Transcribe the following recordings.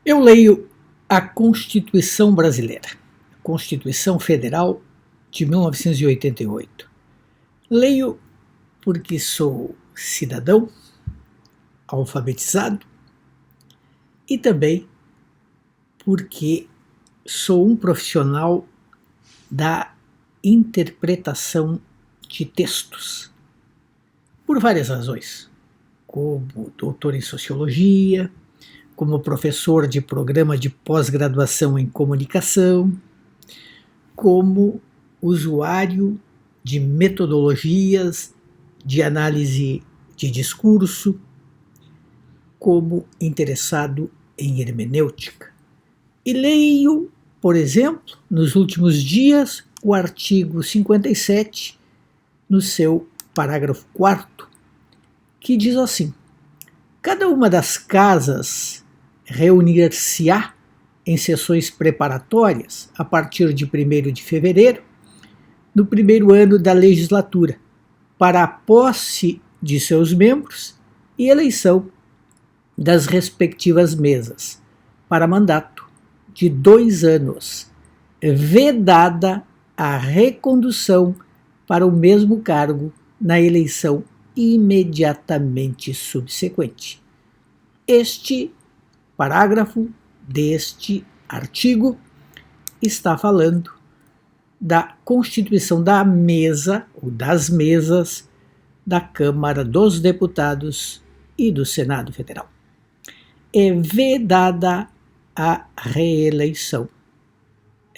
Eu leio a Constituição Brasileira, a Constituição Federal de 1988. Leio porque sou cidadão, alfabetizado, e também porque sou um profissional da interpretação de textos, por várias razões, como doutor em sociologia, como professor de programa de pós-graduação em comunicação, como usuário de metodologias de análise de discurso, como interessado em hermenêutica. E leio, por exemplo, nos últimos dias, o artigo 57, no seu parágrafo 4º, que diz assim: cada uma das casas reunir-se-á em sessões preparatórias a partir de 1º de fevereiro, no primeiro ano da legislatura, para a posse de seus membros e eleição das respectivas mesas, para mandato de 2 anos, vedada a recondução para o mesmo cargo na eleição imediatamente subsequente. Este parágrafo deste artigo está falando da constituição da mesa, ou das mesas, da Câmara dos Deputados e do Senado Federal. É vedada a reeleição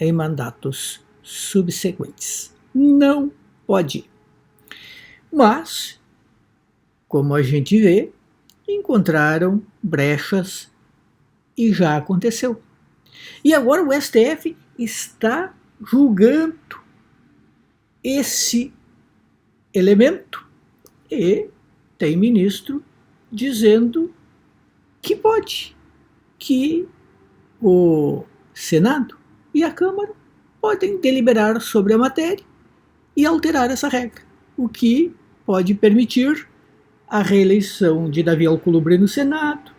em mandatos subsequentes. Não pode. Mas, como a gente vê, encontraram brechas e já aconteceu. E agora o STF está julgando esse elemento e tem ministro dizendo que pode, que o Senado e a Câmara podem deliberar sobre a matéria e alterar essa regra, o que pode permitir a reeleição de Davi Alcolumbre no Senado,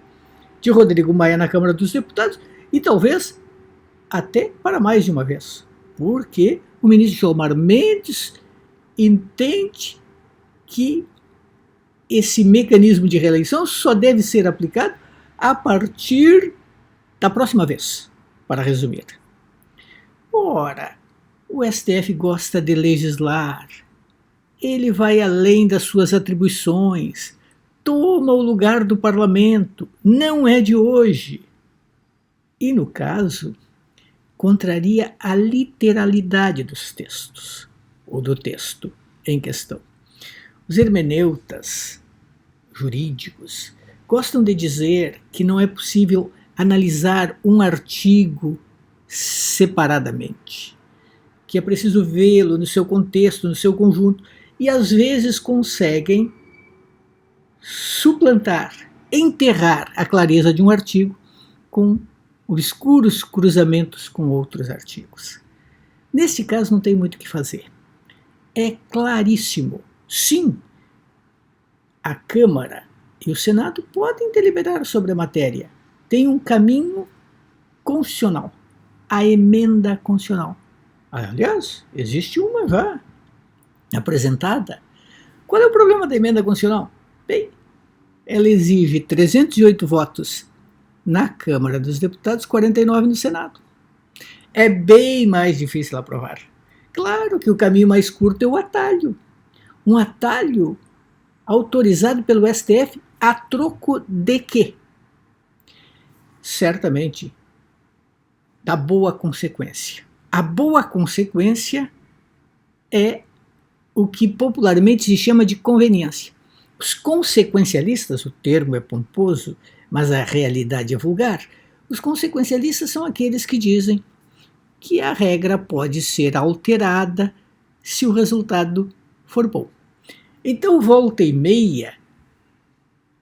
de Rodrigo Maia na Câmara dos Deputados e talvez até para mais de uma vez, porque o ministro Gilmar Mendes entende que esse mecanismo de reeleição só deve ser aplicado a partir da próxima vez, para resumir. Ora, o STF gosta de legislar, ele vai além das suas atribuições, toma o lugar do parlamento, não é de hoje. E, no caso, contraria a literalidade dos textos, ou do texto em questão. Os hermeneutas jurídicos gostam de dizer que não é possível analisar um artigo separadamente, que é preciso vê-lo no seu contexto, no seu conjunto, e às vezes conseguem suplantar, enterrar a clareza de um artigo com obscuros cruzamentos com outros artigos. Neste caso não tem muito o que fazer. É claríssimo. Sim, a Câmara e o Senado podem deliberar sobre a matéria. Tem um caminho constitucional, a emenda constitucional. Aliás, existe uma já apresentada. Qual é o problema da emenda constitucional? Bem, ela exige 308 votos na Câmara dos Deputados, 49 no Senado. É bem mais difícil aprovar. Claro que o caminho mais curto é o atalho. Um atalho autorizado pelo STF a troco de quê? Certamente da boa consequência. A boa consequência é o que popularmente se chama de conveniência. Os consequencialistas, o termo é pomposo, mas a realidade é vulgar. Os consequencialistas são aqueles que dizem que a regra pode ser alterada se o resultado for bom. Então, volta e meia,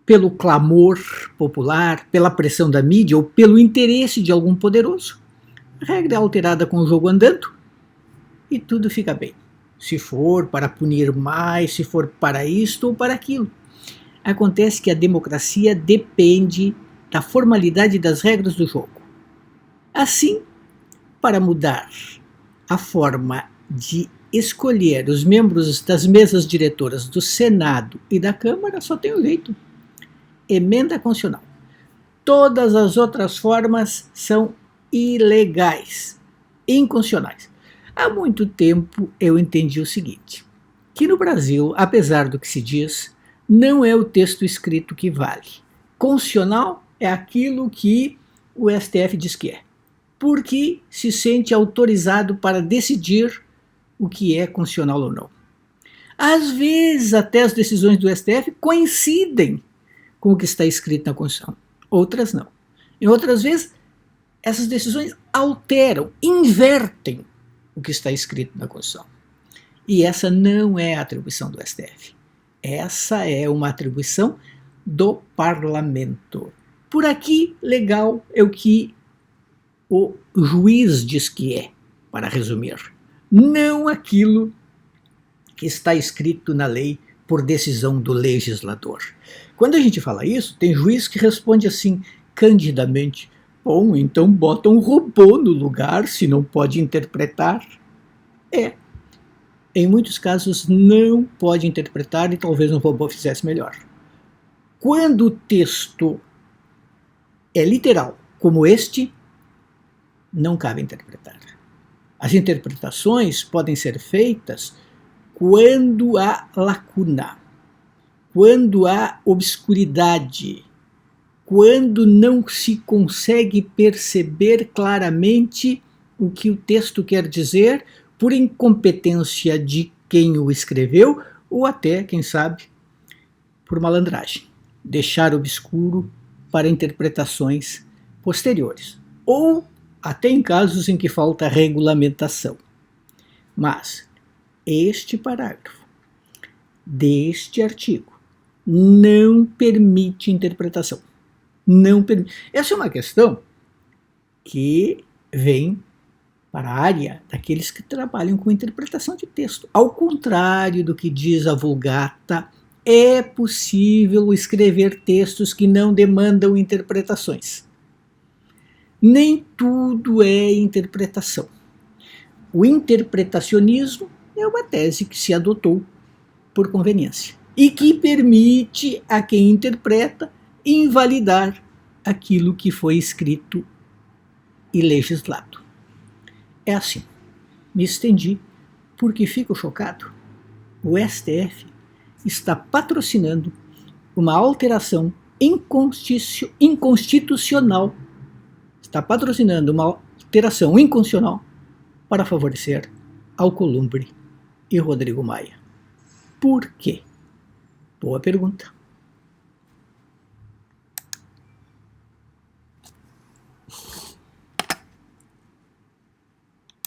pelo clamor popular, pela pressão da mídia ou pelo interesse de algum poderoso, a regra é alterada com o jogo andando e tudo fica bem. Se for para punir mais, se for para isto ou para aquilo. Acontece que a democracia depende da formalidade das regras do jogo. Assim, para mudar a forma de escolher os membros das mesas diretoras do Senado e da Câmara, só tem um jeito: emenda constitucional. Todas as outras formas são ilegais, inconstitucionais. Há muito tempo eu entendi o seguinte, que no Brasil, apesar do que se diz, não é o texto escrito que vale. Constitucional é aquilo que o STF diz que é, porque se sente autorizado para decidir o que é constitucional ou não. Às vezes, até as decisões do STF coincidem com o que está escrito na Constituição, outras não. Em outras vezes, essas decisões alteram, invertem o que está escrito na Constituição. E essa não é a atribuição do STF. Essa é uma atribuição do parlamento. Por aqui, legal é o que o juiz diz que é, para resumir. Não aquilo que está escrito na lei por decisão do legislador. Quando a gente fala isso, tem juiz que responde assim, candidamente: bom, então bota um robô no lugar, se não pode interpretar. Em muitos casos não pode interpretar e talvez um robô fizesse melhor. Quando o texto é literal, como este, não cabe interpretar. As interpretações podem ser feitas quando há lacuna, quando há obscuridade, quando não se consegue perceber claramente o que o texto quer dizer por incompetência de quem o escreveu ou até, quem sabe, por malandragem. Deixar obscuro para interpretações posteriores, ou até em casos em que falta regulamentação. Mas este parágrafo deste artigo não permite interpretação. Não permite. Essa é uma questão que vem para a área daqueles que trabalham com interpretação de texto. Ao contrário do que diz a Vulgata, é possível escrever textos que não demandam interpretações. Nem tudo é interpretação. O interpretacionismo é uma tese que se adotou por conveniência e que permite a quem interpreta invalidar aquilo que foi escrito e legislado. É assim. Me estendi porque fico chocado. O STF está patrocinando uma alteração inconstitucional. Está patrocinando uma alteração inconstitucional para favorecer Alcolumbre e Rodrigo Maia. Por quê? Boa pergunta.